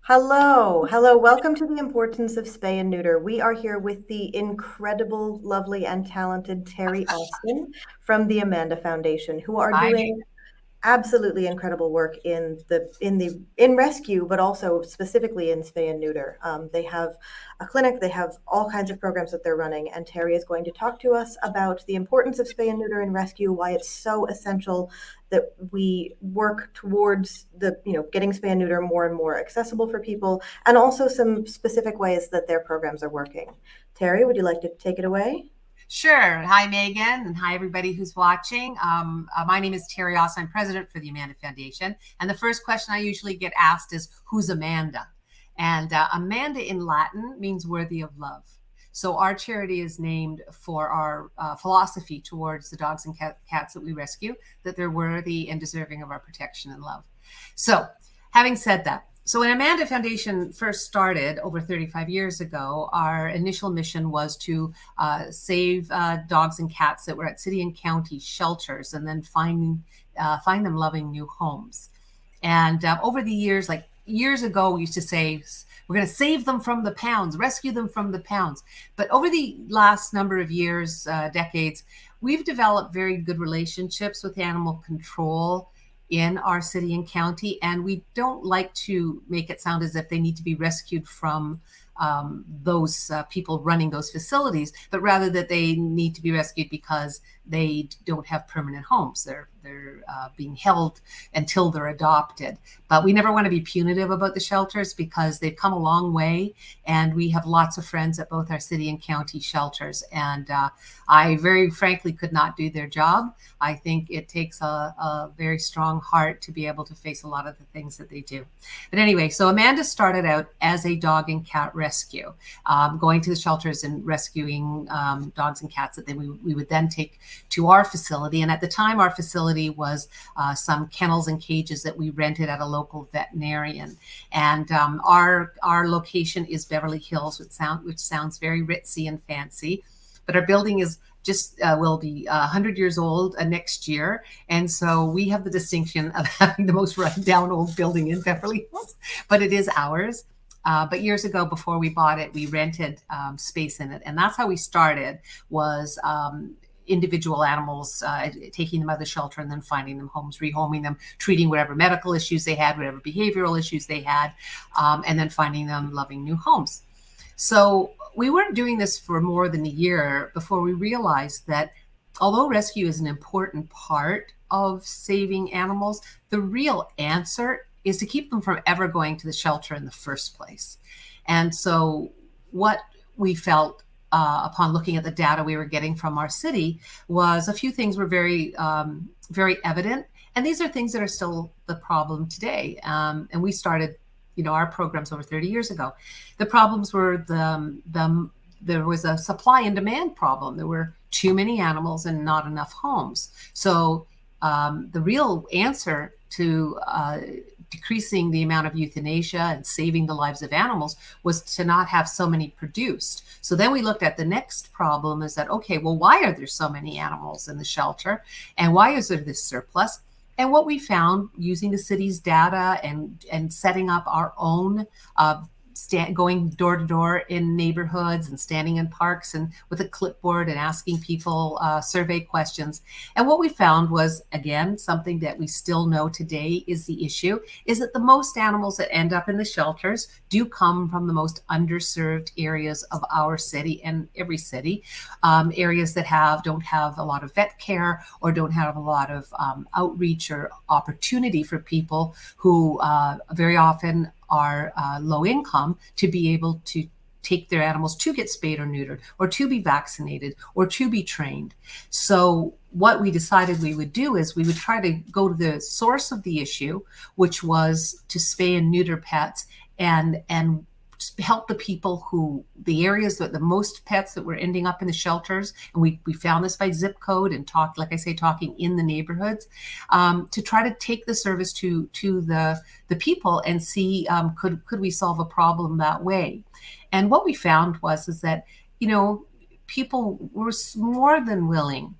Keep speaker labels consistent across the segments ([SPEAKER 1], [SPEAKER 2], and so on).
[SPEAKER 1] Hello. Welcome to the importance of spay and neuter. We are here with the incredible, lovely, and talented Teri Austin from the Amanda Foundation, who are
[SPEAKER 2] Hi,
[SPEAKER 1] doing absolutely incredible work in rescue, but also specifically in spay and neuter. They have a clinic, they have all kinds of programs that they're running, and Teri is going to talk to us about the importance of spay and neuter in rescue, why it's so essential that we work towards getting spay and neuter more and more accessible for people, and also some specific ways that their programs are working. Teri, would you like to take it away?
[SPEAKER 2] sure. Hi, Megan, and hi, everybody who's watching. My name is Teri Austin. I'm president for the Amanda Foundation. And the first question I usually get asked is, who's Amanda? And Amanda in Latin means worthy of love. So our charity is named for our philosophy towards the dogs and cats that we rescue, that they're worthy and deserving of our protection and love. So, having said that, so when Amanda Foundation first started over 35 years ago, our initial mission was to save dogs and cats that were at city and county shelters, and then find them loving new homes. And over the years, like years ago, we used to say, we're going to save them from the pounds, rescue them from the pounds. But over the last number of years, decades, we've developed very good relationships with animal control in our city and county. And we don't like to make it sound as if they need to be rescued from those people running those facilities, but rather that they need to be rescued because they don't have permanent homes. They're being held until they're adopted. But we never want to be punitive about the shelters because they've come a long way, and we have lots of friends at both our city and county shelters. And I very frankly could not do their job. I think it takes a very strong heart to be able to face a lot of the things that they do. But anyway, so Amanda started out as a dog and cat rescue, going to the shelters and rescuing dogs and cats that then we would then take to our facility. And at the time, our facility was some kennels and cages that we rented at a local veterinarian. And our location is Beverly Hills, which sounds very ritzy and fancy. But our building is just will be 100 years old next year. And so we have the distinction of having the most run-down old building in Beverly Hills, but it is ours. But years ago, before we bought it, we rented space in it. And that's how we started, was individual animals, taking them out of the shelter and then finding them homes, rehoming them, treating whatever medical issues they had, whatever behavioral issues they had, and then finding them loving new homes. So we weren't doing this for more than a year before we realized that although rescue is an important part of saving animals, the real answer is to keep them from ever going to the shelter in the first place. And so what we felt upon looking at the data we were getting from our city was a few things were very evident. And these are things that are still the problem today. And we started, our programs over 30 years ago. The problems were there was a supply and demand problem. There were too many animals and not enough homes. So the real answer to decreasing the amount of euthanasia and saving the lives of animals was to not have so many produced. So then we looked at the next problem, is that, okay, well, why are there so many animals in the shelter? And why is there this surplus? And what we found using the city's data and setting up our own going door to door in neighborhoods and standing in parks and with a clipboard and asking people survey questions. And what we found was, again, something that we still know today is the issue, is that the most animals that end up in the shelters do come from the most underserved areas of our city and every city, areas that don't have a lot of vet care or don't have a lot of outreach or opportunity for people who very often are low income to be able to take their animals to get spayed or neutered or to be vaccinated or to be trained. So what we decided we would do is we would try to go to the source of the issue, which was to spay and neuter pets and help the areas that the most pets that were ending up in the shelters. And we found this by zip code and talked, like I say, talking in the neighborhoods, to try to take the service to the people and see, could we solve a problem that way? And what we found is that, people were more than willing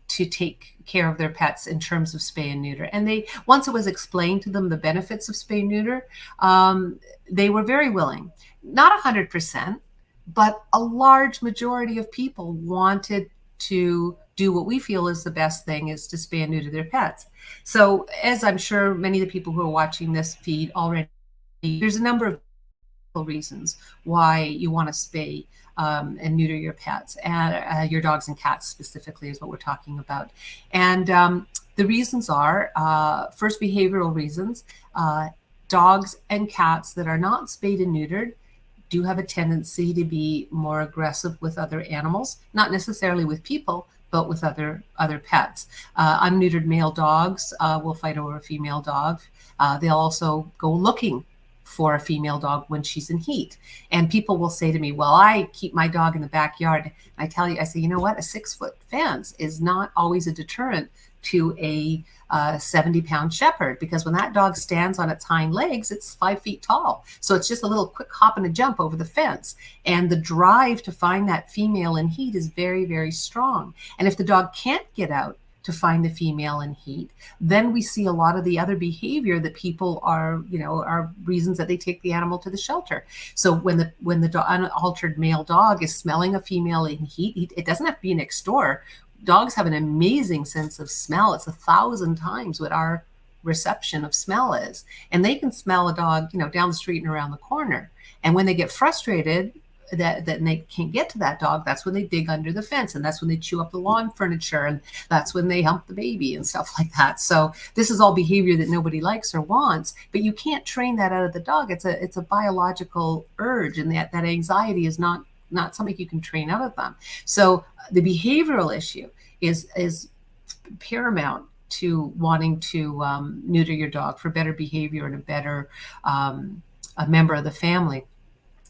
[SPEAKER 2] to take care of their pets in terms of spay and neuter. And they, once it was explained to them the benefits of spay and neuter, they were very willing. Not 100%, but a large majority of people wanted to do what we feel is the best thing, is to spay and neuter their pets. So as I'm sure many of the people who are watching this feed already, there's a number of reasons why you want to spay and neuter your pets, and your dogs and cats specifically is what we're talking about. And the reasons are, first, behavioral reasons. Dogs and cats that are not spayed and neutered do have a tendency to be more aggressive with other animals, not necessarily with people, but with other pets. Unneutered male dogs will fight over a female dog. They'll also go looking for a female dog when she's in heat. And people will say to me, well, I keep my dog in the backyard. And I tell you, I say, you know what? A 6-foot fence is not always a deterrent to a 70-pound shepherd, because when that dog stands on its hind legs, it's 5 feet tall. So it's just a little quick hop and a jump over the fence. And the drive to find that female in heat is very, very strong. And if the dog can't get out to find the female in heat, then we see a lot of the other behavior that people are, are reasons that they take the animal to the shelter. So when the unaltered male dog is smelling a female in heat, it doesn't have to be next door. Dogs have an amazing sense of smell. It's 1,000 times what our reception of smell is. And they can smell a dog, down the street and around the corner. And when they get frustrated that they can't get to that dog, that's when they dig under the fence, and that's when they chew up the lawn furniture, and that's when they hump the baby and stuff like that. So this is all behavior that nobody likes or wants, but you can't train that out of the dog. It's a biological urge, and that anxiety is not something you can train out of them. So the behavioral issue is paramount to wanting to neuter your dog for better behavior and a better a member of the family.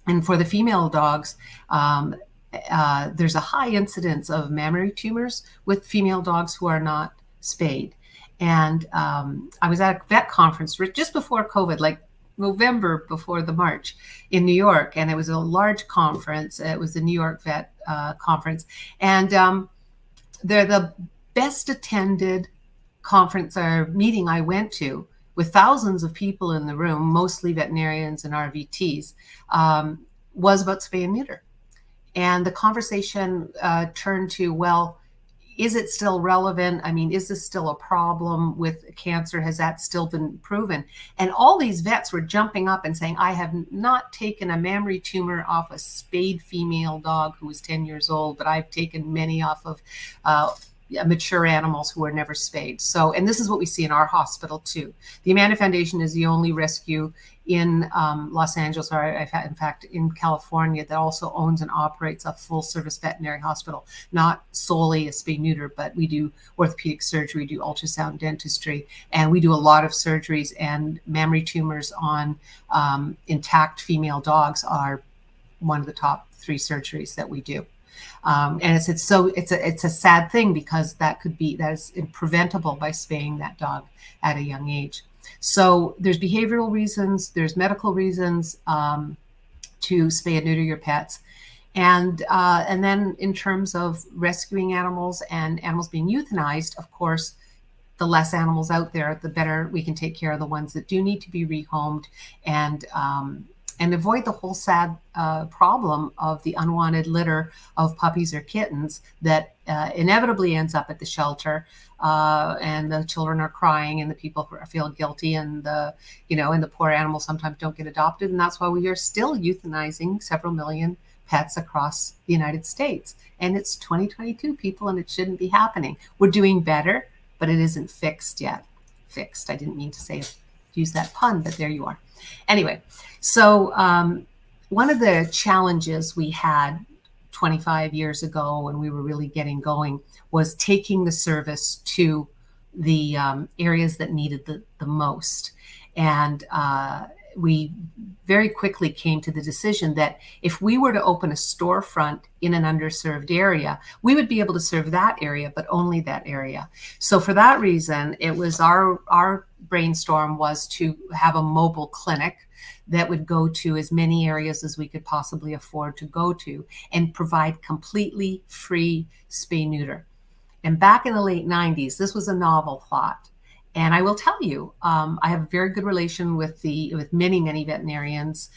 [SPEAKER 2] And for the female dogs, there's a high incidence of mammary tumors with female dogs who are not spayed. And I was at a vet conference just before COVID, like November before the March in New York. And it was a large conference. It was the New York Vet Conference. And they're the best attended conference or meeting I went to, with thousands of people in the room, mostly veterinarians and RVTs, was about spay and neuter. And the conversation turned to, well, is it still relevant? I mean, is this still a problem with cancer? Has that still been proven? And all these vets were jumping up and saying, I have not taken a mammary tumor off a spayed female dog who was 10 years old, but I've taken many off of mature animals who are never spayed. So, and this is what we see in our hospital too. The Amanda Foundation is the only rescue in Los Angeles, or in fact in California, that also owns and operates a full service veterinary hospital, not solely a spay neuter, but we do orthopedic surgery, we do ultrasound dentistry, and we do a lot of surgeries. And mammary tumors on intact female dogs are one of the top 3 surgeries that we do. And it's a sad thing, because that is preventable by spaying that dog at a young age. So there's behavioral reasons, there's medical reasons to spay and neuter your pets. And then in terms of rescuing animals and animals being euthanized, of course, the less animals out there, the better we can take care of the ones that do need to be rehomed, and avoid the whole sad problem of the unwanted litter of puppies or kittens that inevitably ends up at the shelter, and the children are crying, and the people feel guilty, and and the poor animals sometimes don't get adopted, and that's why we are still euthanizing several million pets across the United States. And it's 2022, people, and it shouldn't be happening. We're doing better, but it isn't fixed yet. Fixed. I didn't mean to use that pun, but there you are. Anyway, so one of the challenges we had 25 years ago when we were really getting going was taking the service to the areas that needed the most. And we very quickly came to the decision that if we were to open a storefront in an underserved area, we would be able to serve that area, but only that area. So for that reason, it was our brainstorm was to have a mobile clinic that would go to as many areas as we could possibly afford to go to and provide completely free spay neuter. And back in the late 90s, this was a novel thought. And I will tell you, I have a very good relation with many veterinarians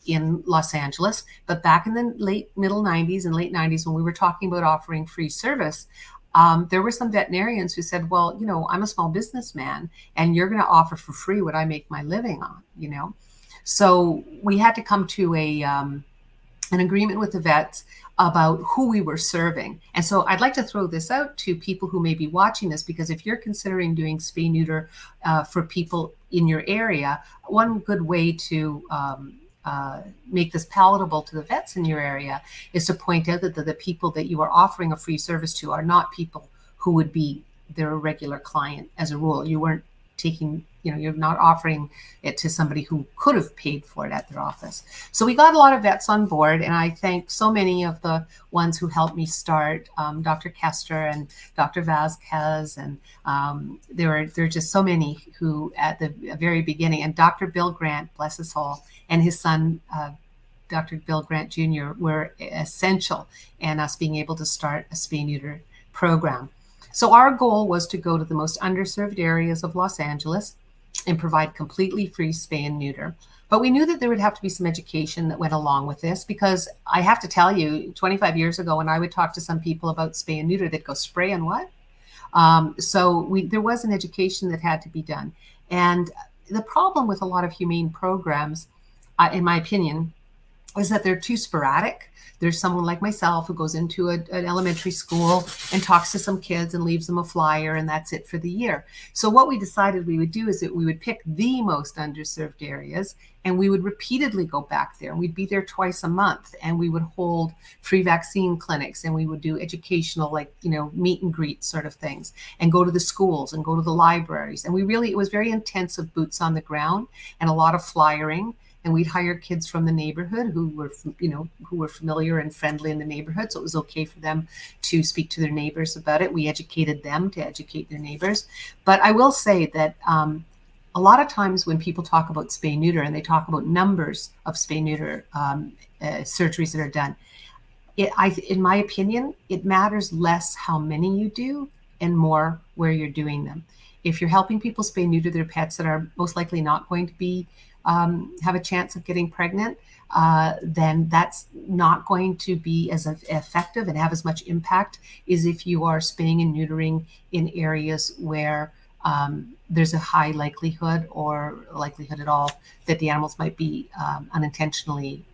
[SPEAKER 2] in Los Angeles. But back in the late 90s, when we were talking about offering free service, there were some veterinarians who said, well, I'm a small businessman and you're going to offer for free what I make my living on. So we had to come to an agreement with the vets about who we were serving. And so I'd like to throw this out to people who may be watching this, because if you're considering doing spay neuter for people in your area, one good way to make this palatable to the vets in your area is to point out that the people that you are offering a free service to are not people who would be their regular client as a rule. You weren't taking, you're not offering it to somebody who could have paid for it at their office. So we got a lot of vets on board, and I thank so many of the ones who helped me start, Dr. Kester and Dr. Vasquez, and there are just so many who at the very beginning, and Dr. Bill Grant, bless his soul, and his son, Dr. Bill Grant Jr. were essential in us being able to start a spay neuter program. So our goal was to go to the most underserved areas of Los Angeles and provide completely free spay and neuter. But we knew that there would have to be some education that went along with this, because I have to tell you, 25 years ago, when I would talk to some people about spay and neuter, they'd go, spray and what? There was an education that had to be done. And the problem with a lot of humane programs, in my opinion, is that they're too sporadic. There's someone like myself who goes into an elementary school and talks to some kids and leaves them a flyer, and that's it for the year. So what we decided we would do is that we would pick the most underserved areas, and we would repeatedly go back there. We'd be there twice a month, and we would hold free vaccine clinics, and we would do educational, meet and greet sort of things, and go to the schools and go to the libraries. And it was very intensive boots on the ground and a lot of flyering. And we'd hire kids from the neighborhood who were familiar and friendly in the neighborhood. So it was okay for them to speak to their neighbors about it. We educated them to educate their neighbors. But I will say that a lot of times when people talk about spay neuter and they talk about numbers of spay neuter surgeries that are done, in my opinion, it matters less how many you do and more where you're doing them. If you're helping people spay neuter their pets that are most likely not going to be have a chance of getting pregnant, then that's not going to be as effective and have as much impact as if you are spaying and neutering in areas where there's a high likelihood or likelihood at all that the animals might be unintentionally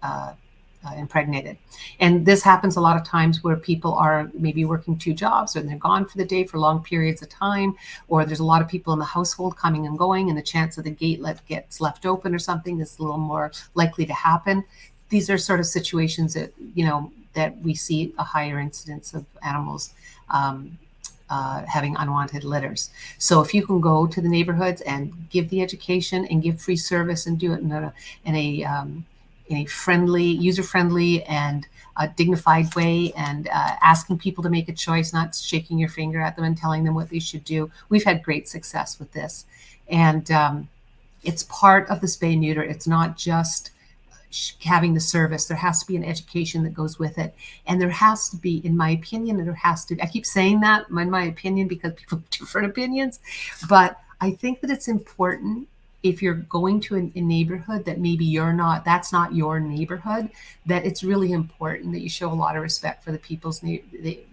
[SPEAKER 2] impregnated. And this happens a lot of times where people are maybe working two jobs, or they're gone for the day for long periods of time, or there's a lot of people in the household coming and going, and the chance that the gate gets left open or something is a little more likely to happen. These are sort of situations that, that we see a higher incidence of animals having unwanted litters. So if you can go to the neighborhoods and give the education and give free service and do it in a friendly, user-friendly and dignified way, and asking people to make a choice, not shaking your finger at them and telling them what they should do. We've had great success with this. And it's part of the spay neuter. It's not just having the service. There has to be an education that goes with it. And there has to be, in my opinion, I keep saying that, in my opinion, because people have different opinions, but I think that it's important, if you're going to a neighborhood that maybe that's not your neighborhood, that it's really important that you show a lot of respect for the people's the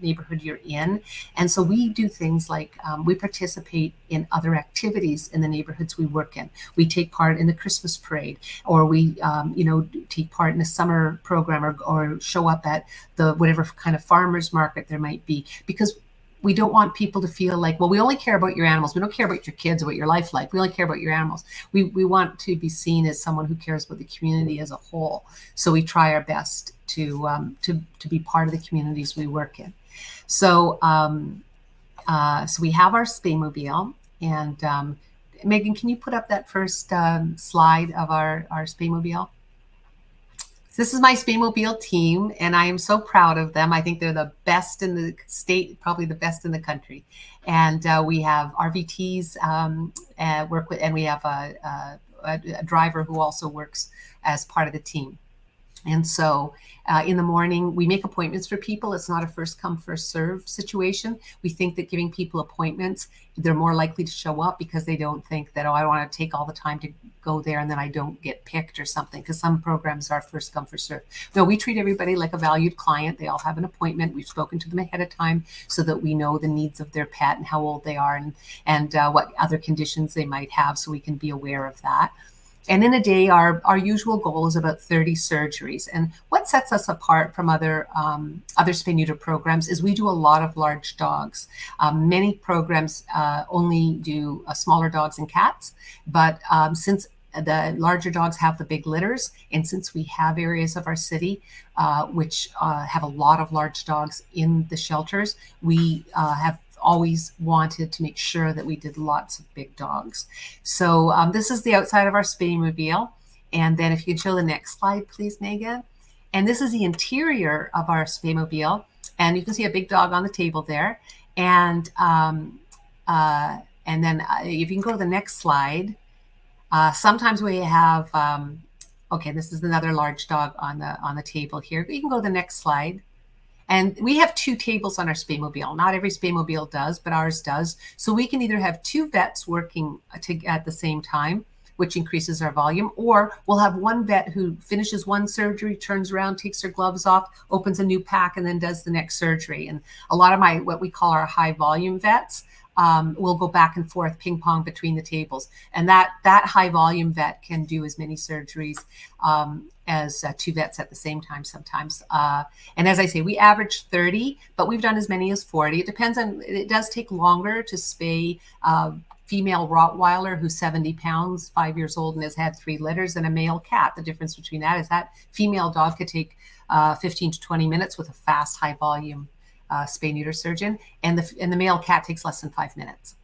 [SPEAKER 2] neighborhood you're in. And so we do things like we participate in other activities in the neighborhoods we work in. We take part in the Christmas parade, or we take part in a summer program, or show up at the whatever kind of farmers market there might be, because we don't want people to feel like, well, we only care about your animals. We don't care about your kids or what your life like. We only care about your animals. We want to be seen as someone who cares about the community as a whole. So we try our best to be part of the communities we work in. So so we have our Spaymobile, and Megan, can you put up that first slide of our Spaymobile? This is my Spaymobile team, and I am so proud of them. I think they're the best in the state, probably the best in the country. And we have RVTs work with, and we have a driver who also works as part of the team. And so in the morning, we make appointments for people. It's not a first come, first serve situation. We think that giving people appointments, they're more likely to show up because they don't think that, oh, I want to take all the time to go there and then I don't get picked or something, because some programs are first come, first serve. No, we treat everybody like a valued client. They all have an appointment. We've spoken to them ahead of time so that we know the needs of their pet and how old they are, and what other conditions they might have, so we can be aware of that. And in a day, our usual goal is about 30 surgeries. And what sets us apart from other spay neuter programs is we do a lot of large dogs. Many programs only do smaller dogs and cats, but since the larger dogs have the big litters, and since we have areas of our city which have a lot of large dogs in the shelters, we have always wanted to make sure that we did lots of big dogs. So this is the outside of our spay mobile. And then if you can show the next slide, please, Megan. And this is the interior of our spay mobile. And you can see a big dog on the table there. And then if you can go to the next slide, sometimes we have, okay, this is another large dog on the table here. You can go to the next slide. And we have 2 tables on our spay mobile. Not every spay mobile does, but ours does. So we can either have 2 vets working at the same time, which increases our volume, or we'll have one vet who finishes one surgery, turns around, takes her gloves off, opens a new pack, and then does the next surgery. And a lot of what we call our high volume vets will go back and forth, ping pong between the tables. And that high volume vet can do as many surgeries as 2 vets at the same time sometimes. And as I say, we average 30, but we've done as many as 40. It depends it does take longer to spay female Rottweiler who's 70 pounds, 5 years old, and has had 3 litters, than a male cat. The difference between that is that female dog could take 15 to 20 minutes with a fast, high volume spay neuter surgeon, and the male cat takes less than 5 minutes.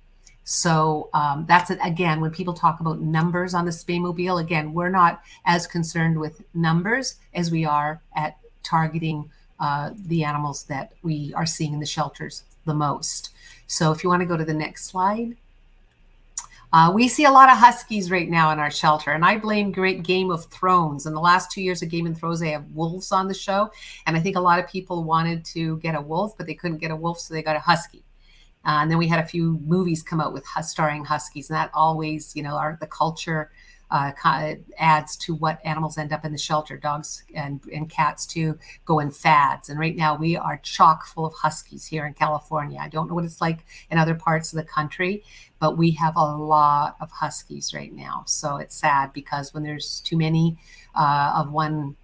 [SPEAKER 2] So that's it. Again, when people talk about numbers on the spay mobile, again, we're not as concerned with numbers as we are at targeting the animals that we are seeing in the shelters the most. So if you want to go to the next slide. We see a lot of huskies right now in our shelter, and I blame great Game of Thrones. In the last 2 years of Game of Thrones, they have wolves on the show, and I think a lot of people wanted to get a wolf, but they couldn't get a wolf, so they got a husky. And then we had a few movies come out with starring huskies, and that always, the culture adds to what animals end up in the shelter. Dogs and cats too go in fads. And right now we are chock full of huskies here in California. I don't know what it's like in other parts of the country, but we have a lot of huskies right now. So it's sad because when there's too many of one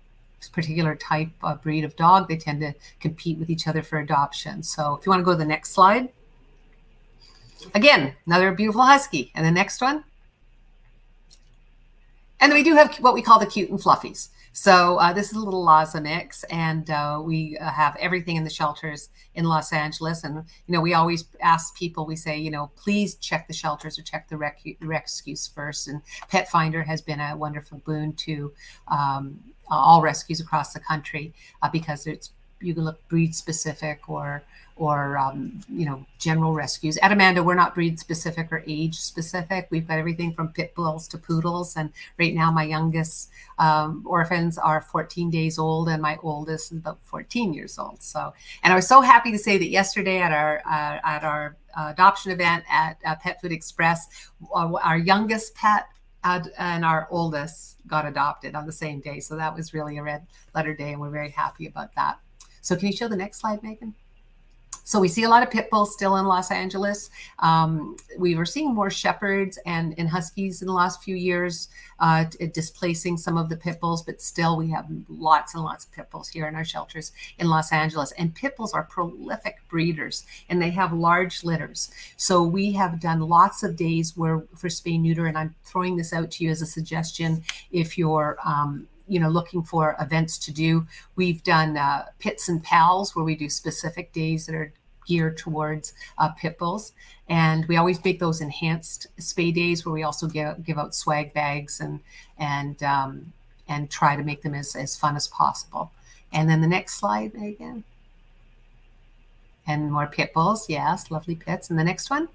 [SPEAKER 2] particular type of breed of dog, they tend to compete with each other for adoption. So if you want to go to the next slide. Again, another beautiful husky. And the next one. And then we do have what we call the cute and fluffies. So this is a little Lhasa mix, and we have everything in the shelters in Los Angeles. And, we always ask people, we say, please check the shelters or check the rescues first. And Pet Finder has been a wonderful boon to all rescues across the country because you can look breed specific or general rescues. At Amanda, we're not breed specific or age specific. We've got everything from pit bulls to poodles. And right now, my youngest orphans are 14 days old, and my oldest is about 14 years old. So, and I was so happy to say that yesterday at our adoption event at Pet Food Express, our youngest pet and our oldest got adopted on the same day. So that was really a red letter day, and we're very happy about that. So can you show the next slide, Megan? So we see a lot of pit bulls still in Los Angeles. We were seeing more shepherds and huskies in the last few years, displacing some of the pit bulls, but still we have lots and lots of pit bulls here in our shelters in Los Angeles. And pit bulls are prolific breeders, and they have large litters. So we have done lots of days for spay neuter, and I'm throwing this out to you as a suggestion if you're looking for events to do. We've done pits and pals where we do specific days that are geared towards pit bulls. And we always make those enhanced spay days where we also give out swag bags and try to make them as fun as possible. And then the next slide, Megan. And more pit bulls. Yes, lovely pits. And the next one.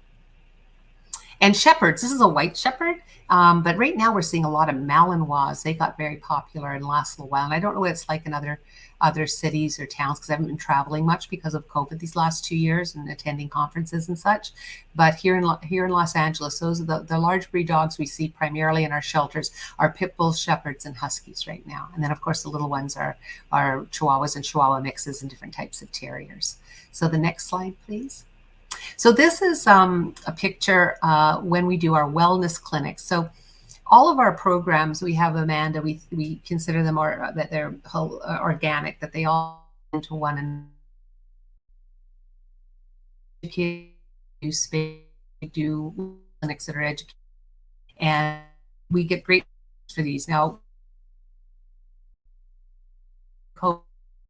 [SPEAKER 2] And shepherds, this is a white shepherd, but right now we're seeing a lot of Malinois. They got very popular in the last little while. And I don't know what it's like in other cities or towns because I haven't been traveling much because of COVID these last 2 years and attending conferences and such. But here in Los Angeles, those are the large breed dogs we see primarily in our shelters are pit bulls, shepherds, and huskies right now. And then of course the little ones are Chihuahuas and Chihuahua mixes and different types of terriers. So the next slide, please. So this is a picture when we do our wellness clinics. So all of our programs, we have, Amanda, we consider them that they're organic, that they all into one and do clinics that are educated. And we get great for these. Now, of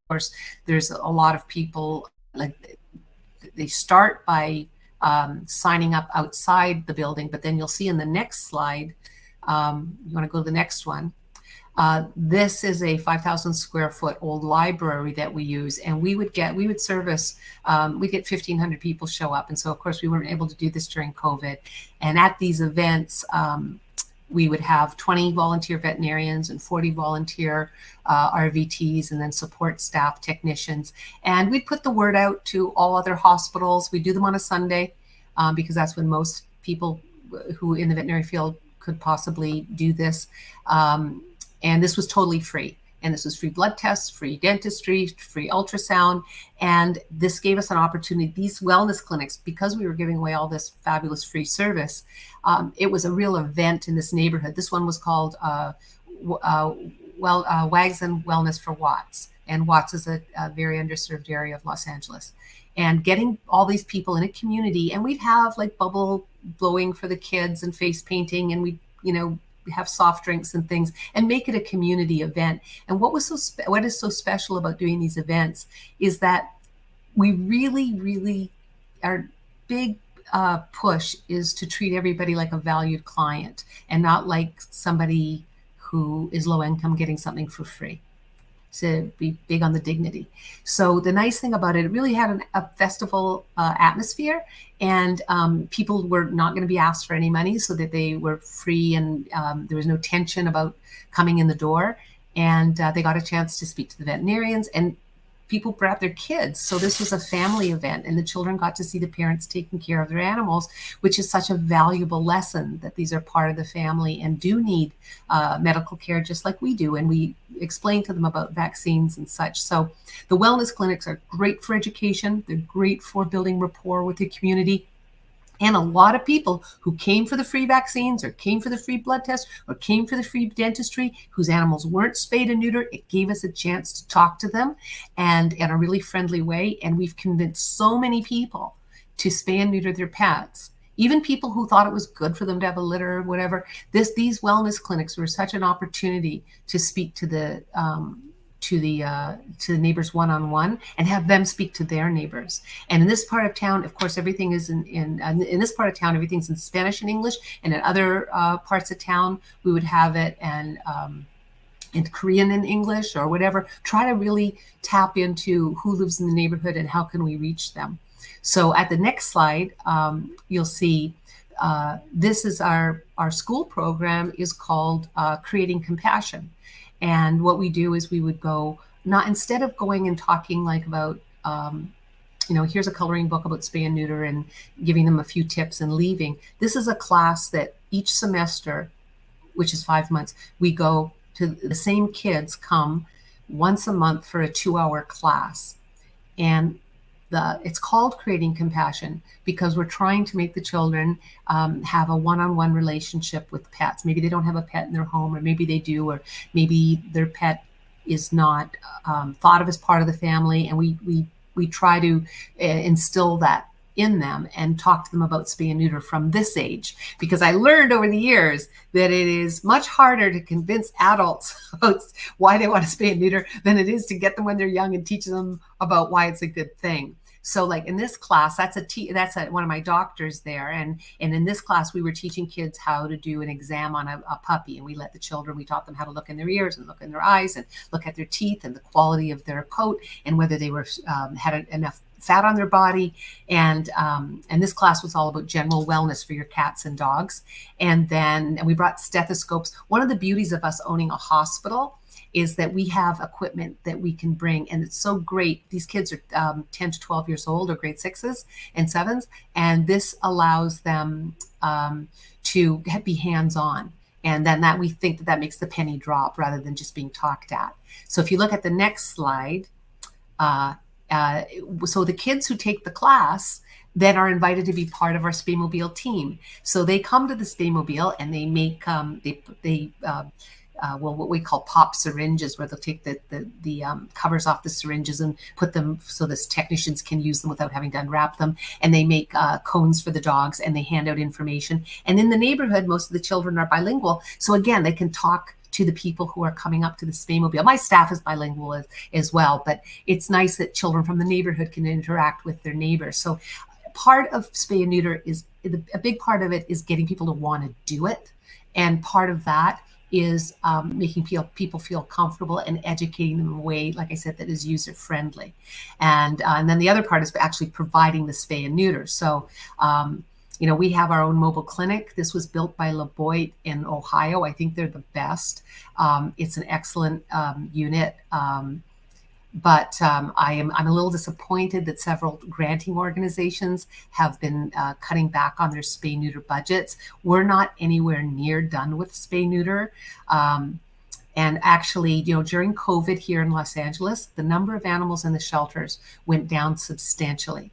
[SPEAKER 2] course, there's a lot of people, like they start by signing up outside the building, but then you'll see in the next slide, you want to go to the next one. This is a 5,000 square foot old library that we use, and we would service, we get 1,500 people show up. And so of course we weren't able to do this during COVID. And at these events, we would have 20 volunteer veterinarians and 40 volunteer RVTs, and then support staff, technicians. And we'd put the word out to all other hospitals. We do them on a Sunday because that's when most people who in the veterinary field could possibly do this. And this was totally free. And this was free blood tests, free dentistry, free ultrasound. And this gave us an opportunity, these wellness clinics, because we were giving away all this fabulous free service, it was a real event in this neighborhood. This one was called Wags and Wellness for Watts. And Watts is a very underserved area of Los Angeles. And getting all these people in a community, and we'd have like bubble blowing for the kids and face painting, and we have soft drinks and things, and make it a community event. And what is so special about doing these events is that we really our big push is to treat everybody like a valued client and not like somebody who is low income getting something for free. To be big on the dignity. So the nice thing about it really had a festival atmosphere, and people were not going to be asked for any money, so that they were free, and there was no tension about coming in the door. And they got a chance to speak to the veterinarians, and people brought their kids. So this was a family event, and the children got to see the parents taking care of their animals, which is such a valuable lesson that these are part of the family and do need medical care just like we do. And we explain to them about vaccines and such. So the wellness clinics are great for education. They're great for building rapport with the community. And a lot of people who came for the free vaccines or came for the free blood test or came for the free dentistry, whose animals weren't spayed and neutered, it gave us a chance to talk to them and in a really friendly way. And we've convinced so many people to spay and neuter their pets, even people who thought it was good for them to have a litter or whatever. These wellness clinics were such an opportunity to speak to the neighbors one-on-one and have them speak to their neighbors. And in this part of town, of course, everything is in this part of town, everything's in Spanish and English. And in other parts of town, we would have it and in Korean and English or whatever. Try to really tap into who lives in the neighborhood and how can we reach them. So at the next slide, you'll see this is our school program is called Creating Compassion. And what we do is we would go, instead of going and talking like about, here's a coloring book about spay and neuter and giving them a few tips and leaving. This is a class that each semester, which is 5 months, we go to the same kids come once a month for a 2-hour class. And it's called Creating Compassion because we're trying to make the children have a one-on-one relationship with pets. Maybe they don't have a pet in their home, or maybe they do, or maybe their pet is not thought of as part of the family. And we try to instill that in them and talk to them about spay and neuter from this age, because I learned over the years that it is much harder to convince adults about why they want to spay and neuter than it is to get them when they're young and teach them about why it's a good thing. So like in this class, that's one of my doctors there. And in this class, we were teaching kids how to do an exam on a puppy. And we taught them how to look in their ears and look in their eyes and look at their teeth and the quality of their coat and whether they were had enough fat on their body. And this class was all about general wellness for your cats and dogs. And we brought stethoscopes. One of the beauties of us owning a hospital is that we have equipment that we can bring, and it's so great. These kids are 10 to 12 years old, or grade 6s and 7s, and this allows them to be hands-on. And then we think that makes the penny drop rather than just being talked at. So if you look at the next slide, so the kids who take the class then are invited to be part of our Spaymobile team. So they come to the Spaymobile and they make what we call pop syringes, where they'll take the covers off the syringes and put them so the technicians can use them without having to unwrap them. And they make cones for the dogs, and they hand out information. And in the neighborhood, most of the children are bilingual. So again, they can talk to the people who are coming up to the Spaymobile. My staff is bilingual as well, but it's nice that children from the neighborhood can interact with their neighbors. So part of Spay and Neuter a big part of it is getting people to want to do it. And part of that is making people feel comfortable and educating them in a way, like I said, that is user friendly. And then the other part is actually providing the spay and neuter. So, we have our own mobile clinic. This was built by LaBoite in Ohio. I think they're the best. It's an excellent unit. But I'm a little disappointed that several granting organizations have been cutting back on their spay neuter budgets. We're not anywhere near done with spay neuter. And actually, during COVID here in Los Angeles, the number of animals in the shelters went down substantially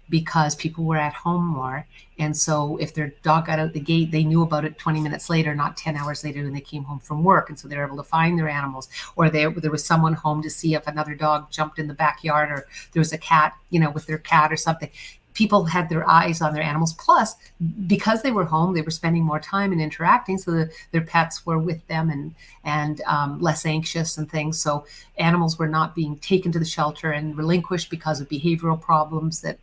[SPEAKER 2] because people were at home more. And so if their dog got out the gate, they knew about it 20 minutes later, not 10 hours later when they came home from work. And so they were able to find their animals, or there was someone home to see if another dog jumped in the backyard, or there was a cat, with their cat or something. People had their eyes on their animals. Plus, because they were home, they were spending more time and interacting, so their pets were with them and less anxious and things. So animals were not being taken to the shelter and relinquished because of behavioral problems that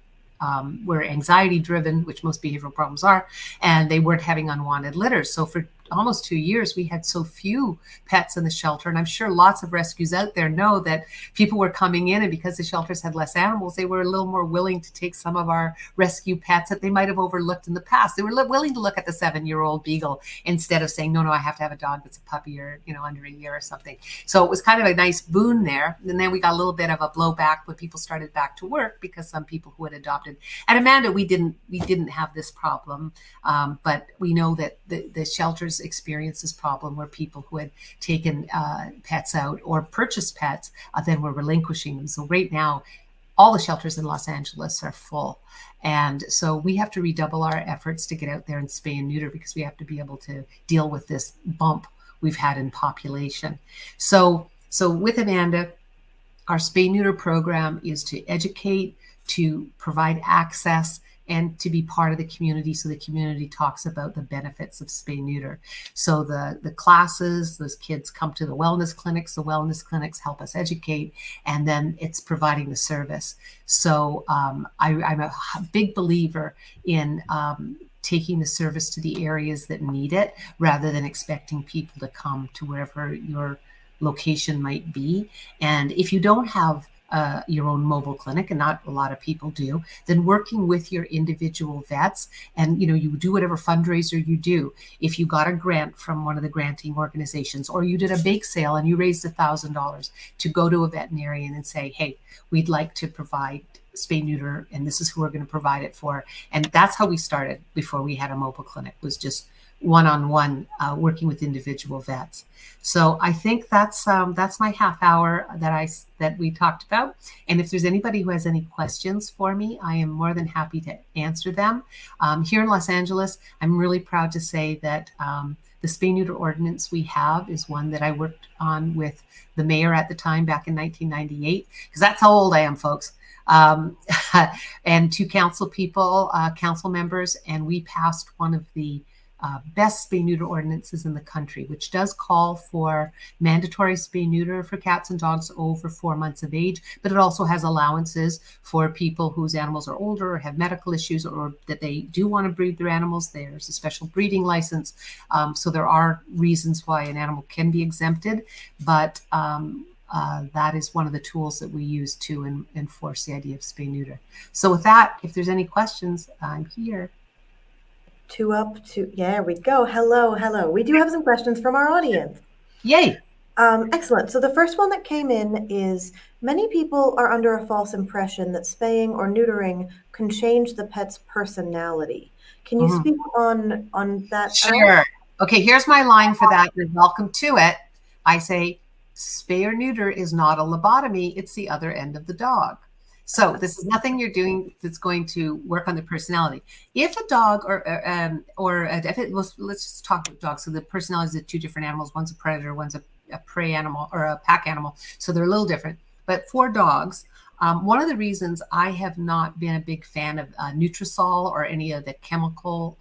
[SPEAKER 2] were anxiety driven, which most behavioral problems are, and they weren't having unwanted litters. So for almost 2 years, we had so few pets in the shelter. And I'm sure lots of rescues out there know that people were coming in, and because the shelters had less animals, they were a little more willing to take some of our rescue pets that they might have overlooked in the past. They were willing to look at the 7-year-old beagle instead of saying, no, I have to have a dog that's a puppy or, under a year or something. So it was kind of a nice boon there. And then we got a little bit of a blowback when people started back to work, because some people who had adopted. At Amanda, we didn't have this problem, but we know that the shelters experienced this problem where people who had taken pets out or purchased pets then were relinquishing them. So right now, all the shelters in Los Angeles are full. And so we have to redouble our efforts to get out there and spay and neuter, because we have to be able to deal with this bump we've had in population. So with Amanda, our spay neuter program is to educate, to provide access, and to be part of the community, so the community talks about the benefits of spay neuter. So the classes, those kids come to the wellness clinics help us educate, and then it's providing the service. So I'm a big believer in taking the service to the areas that need it, rather than expecting people to come to wherever your location might be. And if you don't have your own mobile clinic, and not a lot of people do, then working with your individual vets, and you do whatever fundraiser you do. If you got a grant from one of the granting organizations, or you did a bake sale and you raised $1,000, to go to a veterinarian and say, hey, we'd like to provide spay neuter, and this is who we're going to provide it for. And that's how we started before we had a mobile clinic, was just one-on-one working with individual vets. So I think that's my half hour that we talked about. And if there's anybody who has any questions for me, I am more than happy to answer them. Here in Los Angeles, I'm really proud to say that the spay neuter ordinance we have is one that I worked on with the mayor at the time back in 1998, because that's how old I am, folks. And two council members, and we passed one of the best spay neuter ordinances in the country, which does call for mandatory spay neuter for cats and dogs over 4 months of age, but it also has allowances for people whose animals are older or have medical issues, or that they do want to breed their animals. There's a special breeding license. So there are reasons why an animal can be exempted, but that is one of the tools that we use to enforce the idea of spay neuter. So with that, if there's any questions, I'm here.
[SPEAKER 1] Two up, two. Yeah, there we go. Hello, hello. We do have some questions from our audience.
[SPEAKER 2] Yay.
[SPEAKER 1] Excellent. So the first one that came in is, many people are under a false impression that spaying or neutering can change the pet's personality. Can you speak on that at all?
[SPEAKER 2] Sure. Okay, here's my line for that. You're welcome to it. I say, spay or neuter is not a lobotomy. It's the other end of the dog. So this is nothing you're doing that's going to work on the personality. If a dog if it was, let's just talk about dogs. So the personalities of two different animals. One's a predator, one's a prey animal or a pack animal. So they're a little different. But for dogs, one of the reasons I have not been a big fan of Nutrisol or any of the chemical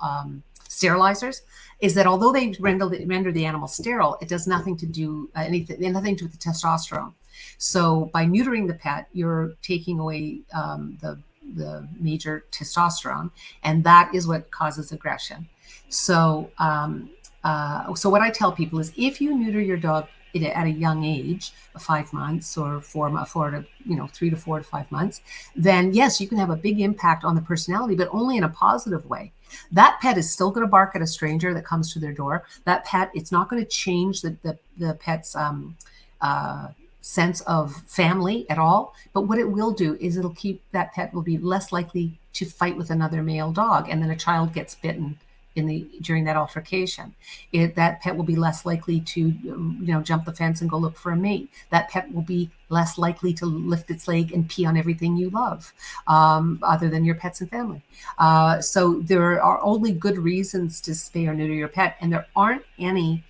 [SPEAKER 2] sterilizers is that although they render the animal sterile, it does nothing to do nothing to do with the testosterone. So by neutering the pet, you're taking away the major testosterone, and that is what causes aggression. So so what I tell people is, if you neuter your dog at a young age, 5 months or 3 to 4 to 5 months, then yes, you can have a big impact on the personality, but only in a positive way. That pet is still going to bark at a stranger that comes to their door. That pet, it's not going to change the pet's sense of family at all. But what it will do is that pet will be less likely to fight with another male dog, and then a child gets bitten during that altercation. That pet will be less likely to jump the fence and go look for a mate. That pet will be less likely to lift its leg and pee on everything you love, other than your pets and family. So there are only good reasons to spay or neuter your pet, and there aren't any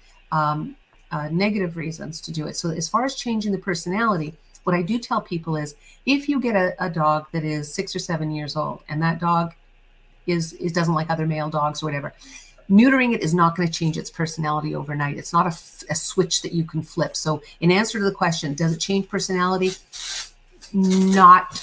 [SPEAKER 2] negative reasons to do it. So as far as changing the personality, what I do tell people is, if you get a dog that is 6 or 7 years old, and that dog doesn't like other male dogs or whatever, neutering it is not going to change its personality overnight. It's not a switch that you can flip. So in answer to the question, does it change personality? Not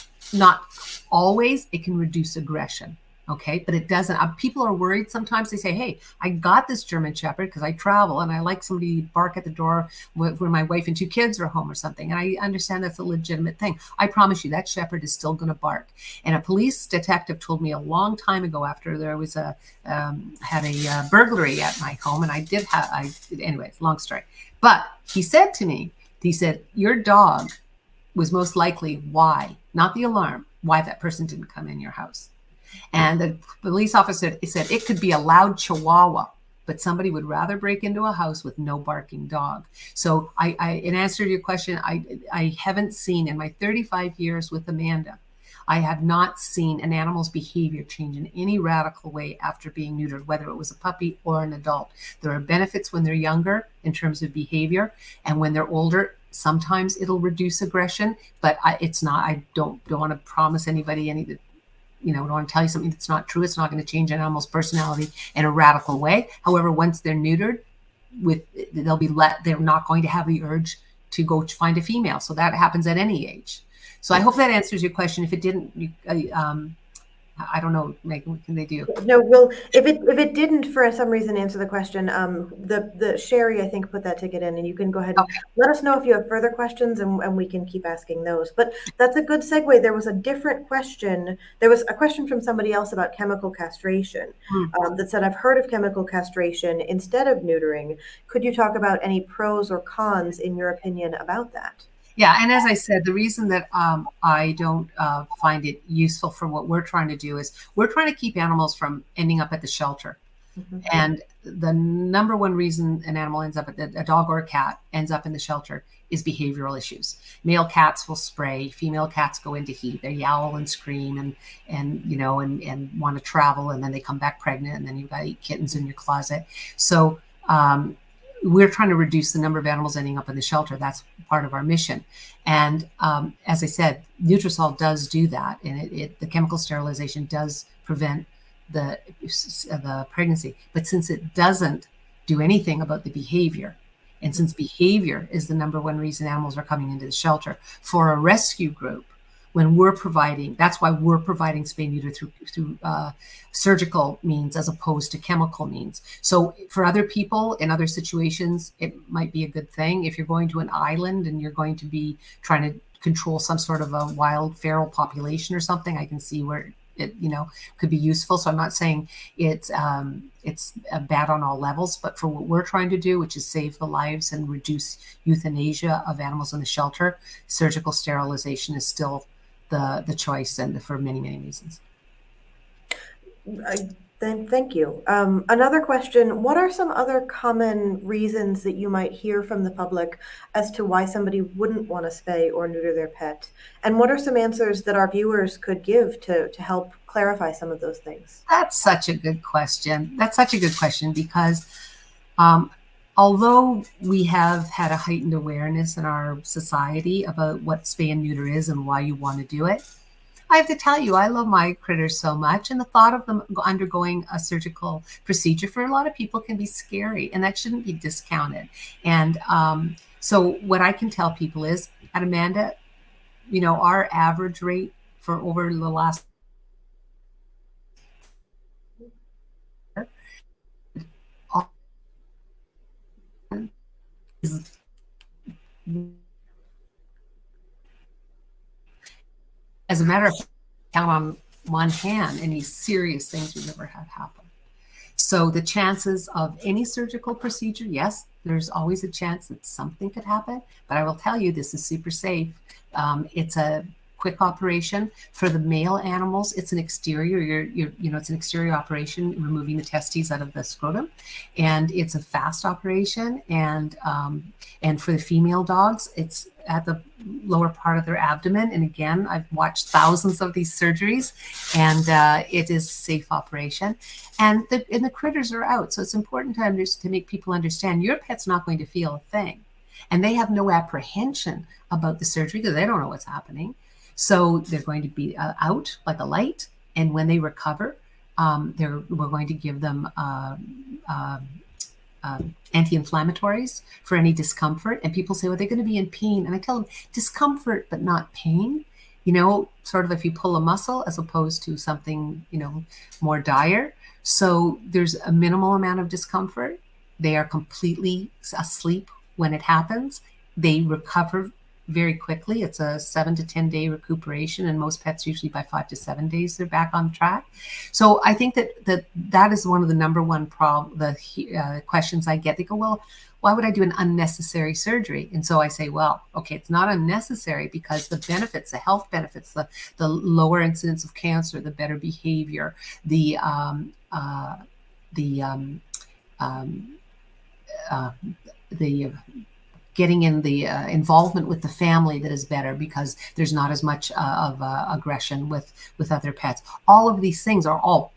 [SPEAKER 2] always. It can reduce aggression. Okay, but it doesn't. People are worried sometimes. They say, hey, I got this German Shepherd because I travel and I like somebody to bark at the door when my wife and 2 kids are home or something. And I understand that's a legitimate thing. I promise you, that Shepherd is still going to bark. And a police detective told me a long time ago, after there was had a burglary at my home, and anyways, long story. But he said to me, your dog was most likely why, not the alarm, why that person didn't come in your house. And the police officer said it could be a loud chihuahua, but somebody would rather break into a house with no barking dog. So in answer to your question, I haven't seen, in my 35 years with Amanda, I have not seen an animal's behavior change in any radical way after being neutered, whether it was a puppy or an adult. There are benefits when they're younger in terms of behavior, and when they're older, sometimes it'll reduce aggression, but I don't want to promise anybody don't want to tell you something that's not true. It's not going to change an animal's personality in a radical way. However, once they're neutered, they're not going to have the urge to go find a female. So that happens at any age. So I hope that answers your question. If it didn't, I don't know, Megan, what can they do?
[SPEAKER 1] No, well, if it didn't for some reason answer the question, the Sherry, I think, put that ticket in, and you can go ahead and let us know if you have further questions, and we can keep asking those. But that's a good segue. There was a different question. There was a question from somebody else about chemical castration that said, I've heard of chemical castration instead of neutering. Could you talk about any pros or cons, in your opinion, about that?
[SPEAKER 2] Yeah, and as I said, the reason that I don't find it useful for what we're trying to do is we're trying to keep animals from ending up at the shelter. Mm-hmm. And the number one reason an animal ends up a dog or a cat ends up in the shelter is behavioral issues. Male cats will spray, female cats go into heat. They yowl and scream and want to travel, and then they come back pregnant, and then you've got 8 kittens in your closet. So we're trying to reduce the number of animals ending up in the shelter. That's part of our mission. And as I said, Nutrisol does do that, and the chemical sterilization does prevent the pregnancy. But since it doesn't do anything about the behavior, and since behavior is the number one reason animals are coming into the shelter, for a rescue group, when we're providing. That's why we're providing spay neuter through surgical means as opposed to chemical means. So for other people in other situations, it might be a good thing. If you're going to an island and you're going to be trying to control some sort of a wild feral population or something, I can see where it, could be useful. So I'm not saying it's bad on all levels, but for what we're trying to do, which is save the lives and reduce euthanasia of animals in the shelter, surgical sterilization is still the choice, and for many, many reasons.
[SPEAKER 1] Thank you. Another question, what are some other common reasons that you might hear from the public as to why somebody wouldn't want to spay or neuter their pet? And what are some answers that our viewers could give to help clarify some of those things?
[SPEAKER 2] That's such a good question. That's such a good question because although we have had a heightened awareness in our society about what spay and neuter is and why you want to do it, I have to tell you, I love my critters so much, and the thought of them undergoing a surgical procedure for a lot of people can be scary, and that shouldn't be discounted. And so what I can tell people is, at Amanda, our average rate for over the last as a matter of fact, count on one hand any serious things we've ever had happen. So the chances of any surgical procedure, yes, there's always a chance that something could happen, but I will tell you, this is super safe. It's a quick operation. For the male animals, it's an exterior, it's an exterior operation, removing the testes out of the scrotum, and it's a fast operation. And for the female dogs, it's at the lower part of their abdomen. And again, I've watched thousands of these surgeries, and it is a safe operation. And the critters are out. So it's important to make people understand your pet's not going to feel a thing. And they have no apprehension about the surgery because they don't know what's happening. So they're going to be out like a light. And when they recover, we're going to give them anti-inflammatories for any discomfort. And people say, well, they're going to be in pain. And I tell them, discomfort, but not pain. Sort of if you pull a muscle as opposed to something, more dire. So there's a minimal amount of discomfort. They are completely asleep when it happens. They recover very quickly. It's a 7 to 10 day recuperation, and most pets usually by 5 to 7 days they're back on track. So I think that is one of the number one questions I get. They go, well, why would I do an unnecessary surgery? And so I say, well, okay, it's not unnecessary because the benefits, the health benefits, the lower incidence of cancer, the better behavior, the getting in the involvement with the family that is better because there's not as much of aggression with other pets. All of these things are all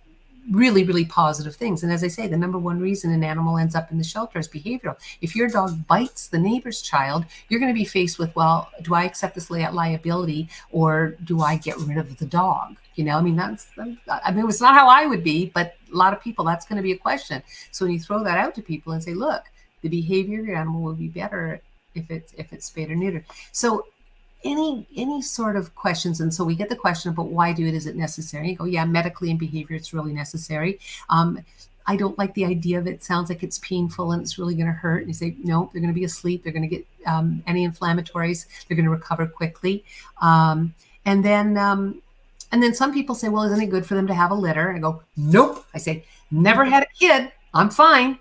[SPEAKER 2] really, really positive things. And as I say, the number one reason an animal ends up in the shelter is behavioral. If your dog bites the neighbor's child, you're going to be faced with, well, do I accept this liability or do I get rid of the dog? It's not how I would be, but a lot of people, that's going to be a question. So when you throw that out to people and say, look, the behavior of your animal will be better if it's spayed or neutered. So any sort of questions, and so we get the question about why do it? Is it necessary? You go, yeah, medically and behavior, it's really necessary. I don't like the idea of it. Sounds like it's painful and it's really going to hurt. And you say, no, they're going to be asleep. They're going to get anti-inflammatories. They're going to recover quickly. And then some people say, well, isn't it good for them to have a litter? I go, nope. I say, never had a kid. I'm fine.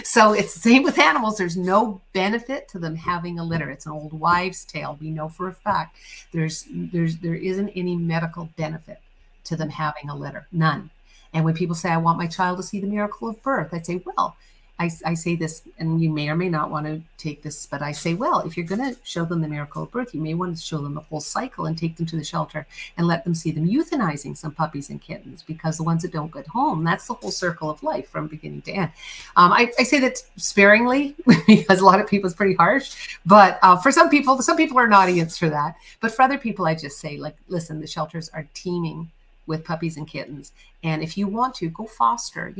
[SPEAKER 2] So it's the same with animals. There's no benefit to them having a litter. It's an old wives' tale. We know for a fact there isn't any medical benefit to them having a litter. None. And when people say, I want my child to see the miracle of birth, I'd say, well, I say this, and you may or may not want to take this, but I say, well, if you're going to show them the miracle of birth, you may want to show them the whole cycle and take them to the shelter and let them see them euthanizing some puppies and kittens, because the ones that don't get home, that's the whole circle of life from beginning to end. I say that sparingly because a lot of people, it's pretty harsh, but for some people are an audience for that. But for other people, I just say, like, listen, the shelters are teeming with puppies and kittens. And if you want to, go foster,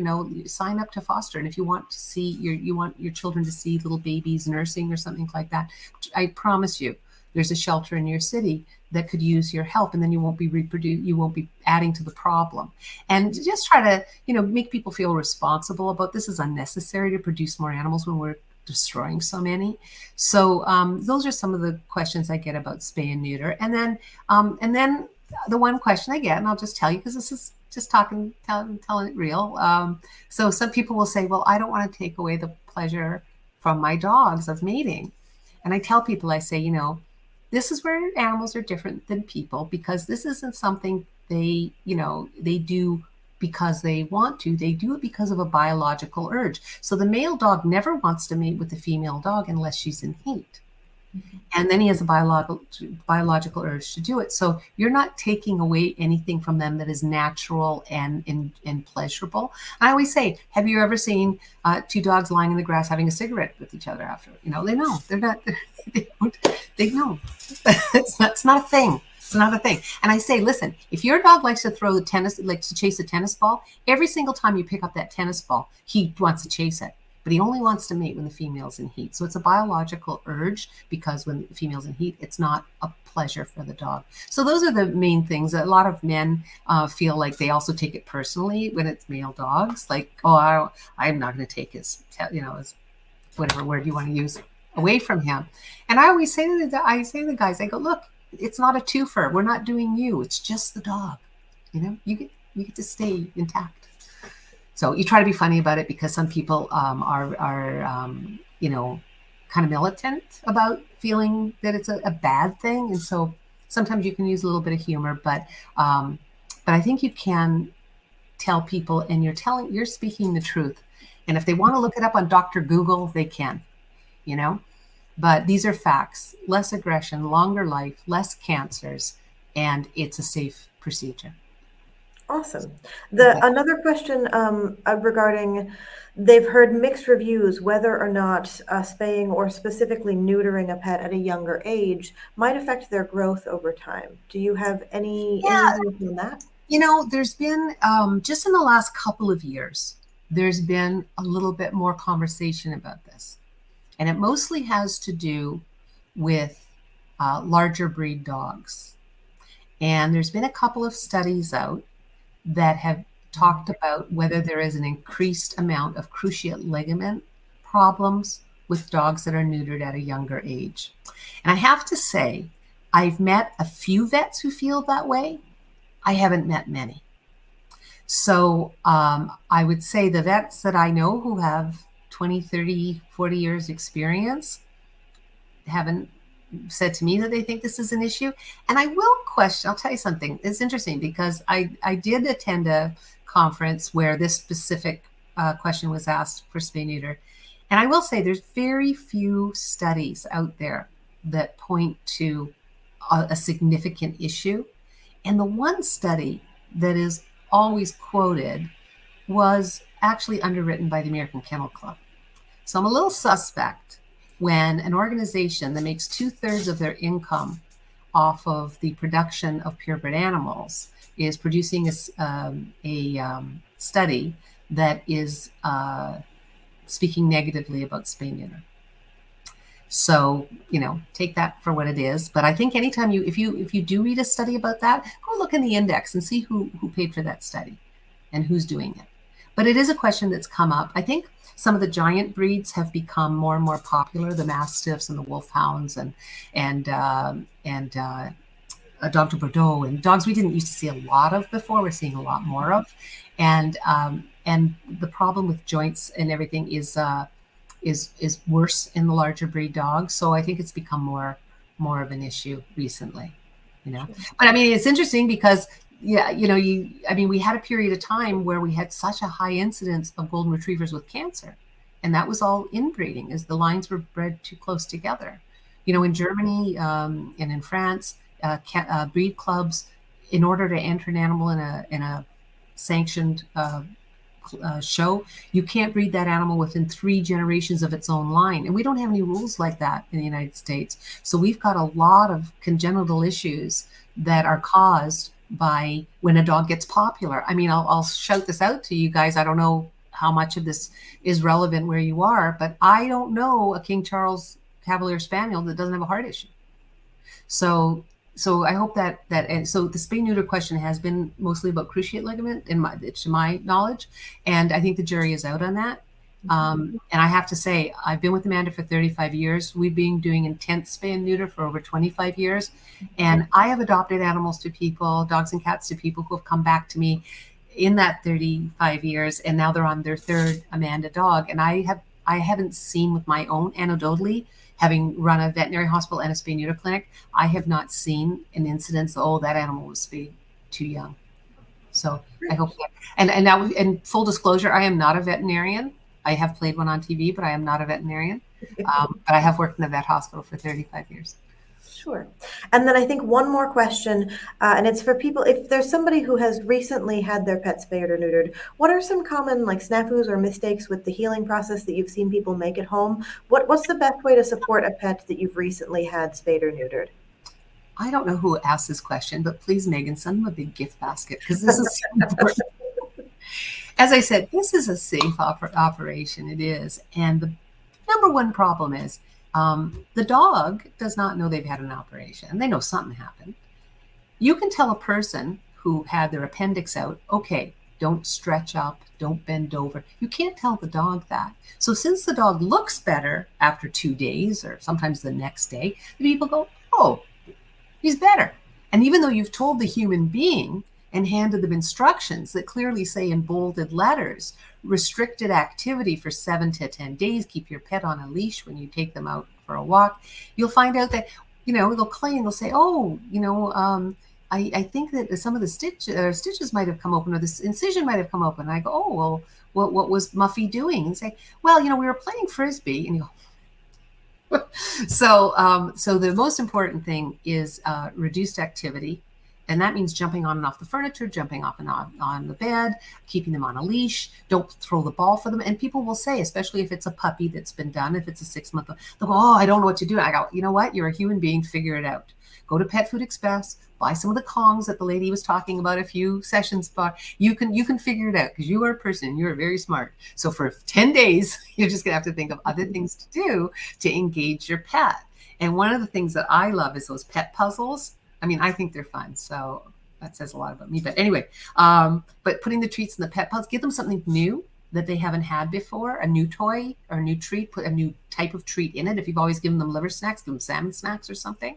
[SPEAKER 2] sign up to foster. And if you want to see you want your children to see little babies nursing or something like that, I promise you, there's a shelter in your city that could use your help, and then you won't be adding to the problem. And just try to, make people feel responsible about this. Is unnecessary to produce more animals when we're destroying so many. So those are some of the questions I get about spay and neuter. And then the one question I get, and I'll just tell you because this is just telling it real. So some people will say, well, I don't want to take away the pleasure from my dogs of mating. And I tell people, I say, this is where animals are different than people, because this isn't something they do because they want to. They do it because of a biological urge. So the male dog never wants to mate with the female dog unless she's in heat. And then he has a biological urge to do it. So you're not taking away anything from them that is natural and pleasurable. I always say, have you ever seen two dogs lying in the grass having a cigarette with each other after? They know. They're not. They know. It's not a thing. It's not a thing. And I say, listen, if your dog likes to chase a tennis ball, every single time you pick up that tennis ball, he wants to chase it. But he only wants to mate when the female's in heat. So it's a biological urge, because when the female's in heat, it's not a pleasure for the dog. So those are the main things. A lot of men feel like they also take it personally when it's male dogs. Like, oh, I'm not going to take his whatever word you want to use away from him. And I always say to the guys, I go, look, it's not a twofer. We're not doing you. It's just the dog. You get to stay intact. So you try to be funny about it, because some people are kind of militant about feeling that it's a bad thing. And so sometimes you can use a little bit of humor, but I think you can tell people, and you're speaking the truth. And if they want to look it up on Dr. Google, they can, but these are facts: less aggression, longer life, less cancers, and it's a safe procedure.
[SPEAKER 1] Awesome.
[SPEAKER 2] Okay.
[SPEAKER 1] Another question regarding, they've heard mixed reviews whether or not spaying or specifically neutering a pet at a younger age might affect their growth over time. Do you have any
[SPEAKER 2] Yeah,
[SPEAKER 1] views on that?
[SPEAKER 2] there's been just in the last couple of years, there's been a little bit more conversation about this. And it mostly has to do with larger breed dogs. And there's been a couple of studies out that have talked about whether there is an increased amount of cruciate ligament problems with dogs that are neutered at a younger age. And I have to say, I've met a few vets who feel that way. I haven't met many. So I would say the vets that I know who have 20, 30, 40 years experience haven't said to me that they think this is an issue. And I will question, I'll tell you something. It's interesting, because I did attend a conference where this specific question was asked for spay neuter. And I will say there's very few studies out there that point to a significant issue. And the one study that is always quoted was actually underwritten by the American Kennel Club. So I'm a little suspect when an organization that makes 2/3 of their income off of the production of purebred animals is producing a study that is speaking negatively about spay neuter. So, take that for what it is. But I think anytime if you do read a study about that, go look in the index and see who paid for that study and who's doing it. But it is a question that's come up. I think some of the giant breeds have become more and more popular, the Mastiffs and the Wolfhounds and Dr. Bordeaux, and dogs we didn't used to see a lot of before, we're seeing a lot more of. And the problem with joints and everything is worse in the larger breed dogs. So I think it's become more of an issue recently, But I mean, it's interesting because we had a period of time where we had such a high incidence of golden retrievers with cancer, and that was all inbreeding, as the lines were bred too close together. In Germany and in France, breed clubs, in order to enter an animal in a sanctioned show, you can't breed that animal within 3 generations of its own line. And we don't have any rules like that in the United States. So we've got a lot of congenital issues that are caused by when a dog gets popular. I mean, I'll shout this out to you guys. I don't know how much of this is relevant where you are, but I don't know a King Charles Cavalier Spaniel that doesn't have a heart issue. So I hope and so the spay neuter question has been mostly about cruciate ligament to my knowledge, and I think the jury is out on that. And I have to say, I've been with Amanda for 35 years. We've been doing intense spay and neuter for over 25 years. And I have adopted animals to people, dogs and cats to people who have come back to me in that 35 years. And now they're on their third Amanda dog. And I haven't seen with my own, anecdotally, having run a veterinary hospital and a spay neuter clinic, I have not seen an incidence, oh, that animal was spayed too young. So I hope that, and now, in full disclosure, I am not a veterinarian. I have played one on TV, but I am not a veterinarian. But I have worked in a vet hospital for 35 years.
[SPEAKER 1] Sure. And then I think one more question, and it's for people, if there's somebody who has recently had their pet spayed or neutered, what are some common like snafus or mistakes with the healing process that you've seen people make at home? What's the best way to support a pet that you've recently had spayed or neutered?
[SPEAKER 2] I don't know who asked this question, but please, Megan, send them a big gift basket because this is so important. As I said, this is a safe operation. It is. And the number one problem is the dog does not know they've had an operation. They know something happened. You can tell a person who had their appendix out, okay, don't stretch up, don't bend over. You can't tell the dog that. So since the dog looks better after 2 days or sometimes the next day, the people go, oh, he's better. And even though you've told the human being and handed them instructions that clearly say in bolded letters, restricted activity for 7 to 10 days, keep your pet on a leash when you take them out for a walk, you'll find out that, they'll claim, they'll say, oh, I think that some of the stitches might have come open or this incision might have come open. And I go, oh, well, what was Muffy doing? And say, well, we were playing Frisbee. And you go, so the most important thing is reduced activity. And that means jumping on and off the furniture, jumping off and on the bed, keeping them on a leash. Don't throw the ball for them. And people will say, especially if it's a puppy that's been done, if it's a 6-month, they'll go, oh, I don't know what to do. I go, you know what? You're a human being. Figure it out. Go to Pet Food Express, buy some of the Kongs that the lady was talking about a few sessions back. You can figure it out because you are a person. You're very smart. So for 10 days, you're just going to have to think of other things to do to engage your pet. And one of the things that I love is those pet puzzles. I mean, I think they're fun. So that says a lot about me. But anyway, but putting the treats in the pet puzzle, give them something new that they haven't had before, a new toy or a new treat, put a new type of treat in it. If you've always given them liver snacks, give them salmon snacks or something.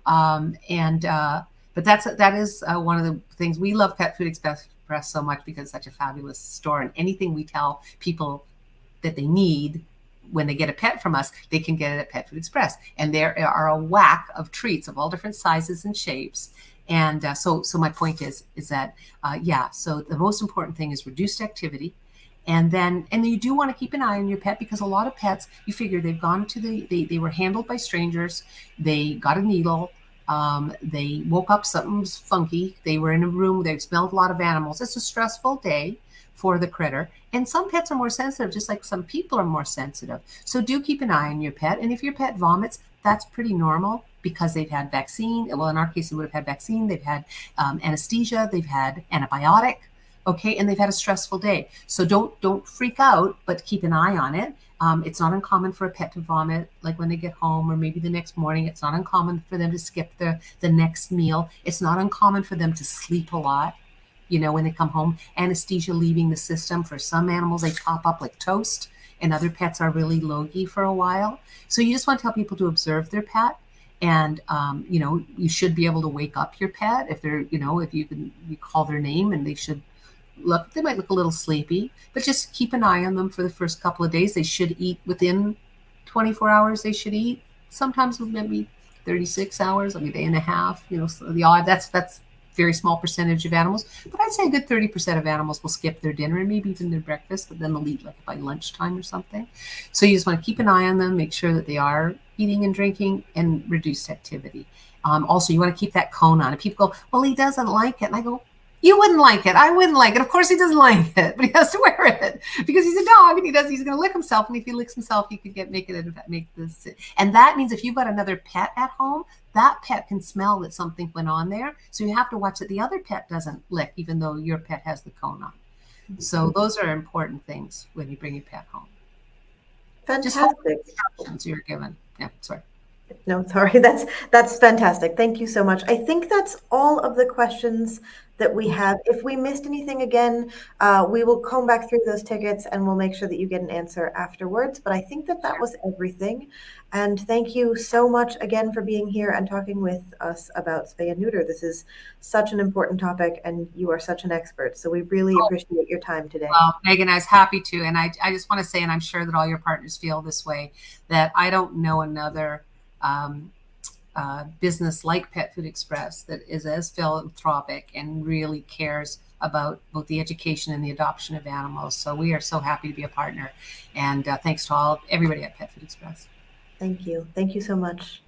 [SPEAKER 2] But that is one of the things we love Pet Food Express so much because it's such a fabulous store, and anything we tell people that they need when they get a pet from us, they can get it at Pet Food Express. And there are a whack of treats of all different sizes and shapes. And so my point is that, so the most important thing is reduced activity. And then you do want to keep an eye on your pet because a lot of pets, you figure they've gone to they were handled by strangers. They got a needle. They woke up, something's funky. They were in a room. They've smelled a lot of animals. It's a stressful day for the critter. And some pets are more sensitive, just like some people are more sensitive. So do keep an eye on your pet. And if your pet vomits, that's pretty normal because they've had vaccine. Well, in our case, they would have had vaccine. They've had anesthesia. They've had antibiotic. Okay, and they've had a stressful day. So don't freak out, but keep an eye on it. It's not uncommon for a pet to vomit, like when they get home or maybe the next morning. It's not uncommon for them to skip the next meal. It's not uncommon for them to sleep a lot. When they come home, anesthesia leaving the system. For some animals, they pop up like toast, and other pets are really logy for a while. So you just want to tell people to observe their pet. And, you should be able to wake up your pet if they're, if you call their name and they might look a little sleepy, but just keep an eye on them for the first couple of days. They should eat within 24 hours. They should eat sometimes maybe 36 hours, like a day and a half, so the odd, that's very small percentage of animals, but I'd say a good 30% of animals will skip their dinner and maybe even their breakfast, but then they'll eat like by lunchtime or something. So you just want to keep an eye on them, make sure that they are eating and drinking, and reduced activity. Also, you want to keep that cone on. And people go, well, he doesn't like it. And I go, you wouldn't like it. I wouldn't like it. Of course he doesn't like it, but he has to wear it because he's a dog and he's going to lick himself. And if he licks himself, he could make this. And that means if you've got another pet at home, that pet can smell that something went on there. So you have to watch that the other pet doesn't lick, even though your pet has the cone on. So those are important things when you bring your pet home.
[SPEAKER 1] Fantastic.
[SPEAKER 2] Just instructions you're given. Yeah, sorry.
[SPEAKER 1] No, sorry. That's fantastic. Thank you so much. I think that's all of the questions that we have. If we missed anything again, we will comb back through those tickets and we'll make sure that you get an answer afterwards. But I think that that was everything. And thank you so much again for being here and talking with us about spay and neuter. This is such an important topic and you are such an expert. So we really appreciate your time today.
[SPEAKER 2] Well, Megan, I was happy to. And I just want to say, and I'm sure that all your partners feel this way, that I don't know another um, business like Pet Food Express that is as philanthropic and really cares about both the education and the adoption of animals. So we are so happy to be a partner. And thanks to everybody at Pet Food Express.
[SPEAKER 1] Thank you. Thank you so much.